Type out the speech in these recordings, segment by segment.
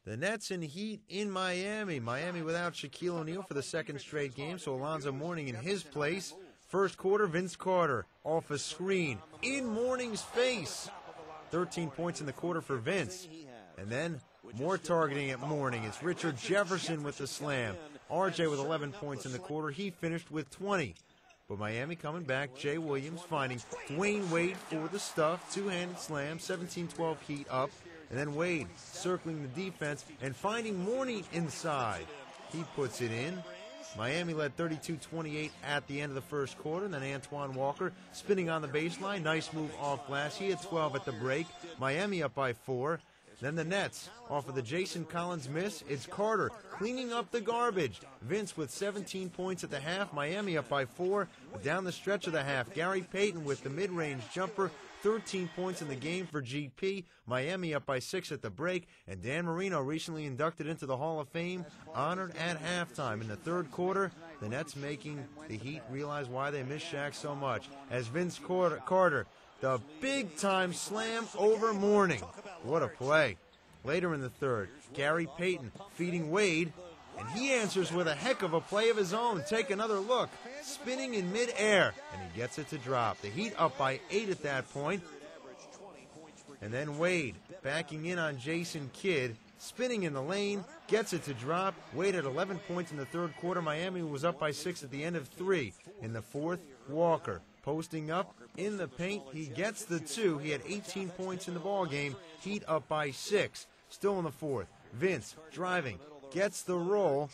The Nets and Heat in Miami. Miami without Shaquille O'Neal for the second straight game, so Alonzo Mourning in his place. First quarter, Vince Carter off a screen in Mourning's face. 13 points in the quarter for Vince. And then more targeting at Mourning. It's Richard Jefferson with the slam. RJ with 11 points in the quarter. He finished with 20. But Miami coming back. Jay Williams finding Dwayne Wade for the stuff. Two-handed slam. 17-12 Heat up. And then Wade circling the defense and finding Mourning inside. He puts it in. Miami led 32-28 at the end of the first quarter. And then Antoine Walker spinning on the baseline. Nice move off glass. He had 12 at the break. Miami up by 4. Then the Nets, off of the Jason Collins miss, it's Carter cleaning up the garbage. Vince with 17 points at the half, Miami up by 4. Down the stretch of the half, Gary Payton with the mid-range jumper, 13 points in the game for GP. Miami up by 6 at the break. And Dan Marino, recently inducted into the Hall of Fame, honored at halftime. In the third quarter, the Nets making the Heat realize why they miss Shaq so much. As Vince Carter, the big-time slam over Mourning. What a play. Later in the third, Gary Payton feeding Wade, and he answers with a heck of a play of his own. Take another look. Spinning in midair, and he gets it to drop. The Heat up by 8 at that point. And then Wade backing in on Jason Kidd, spinning in the lane, gets it to drop. Wade at 11 points in the third quarter. Miami was up by 6 at the end of 3. In the fourth, Walker posting up in the paint. He gets the 2. He had 18 points in the ball game. Heat up by 6. Still in the fourth. Vince driving, gets the roll,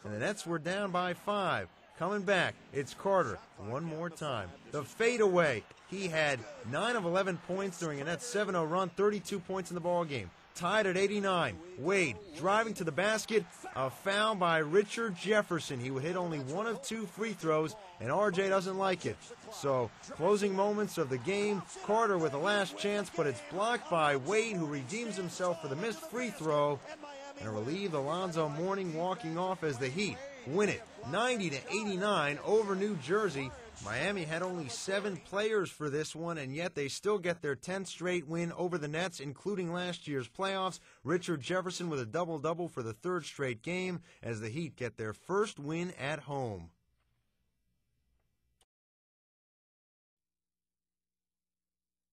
and the Nets were down by 5. Coming back, it's Carter one more time. The fadeaway. He had 9 of 11 points during a Nets 7-0 run, 32 points in the ball game. Tied at 89. Wade driving to the basket. A foul by Richard Jefferson. He would hit only 1 of 2 free throws, and RJ doesn't like it. So, closing moments of the game. Carter with a last chance, but it's blocked by Wade, who redeems himself for the missed free throw. And a relieved Alonzo Mourning walking off as the Heat win it 90-89 over New Jersey. Miami had only 7 players for this one, and yet they still get their 10th straight win over the Nets, including last year's playoffs. Richard Jefferson with a double-double for the 3rd straight game as the Heat get their first win at home.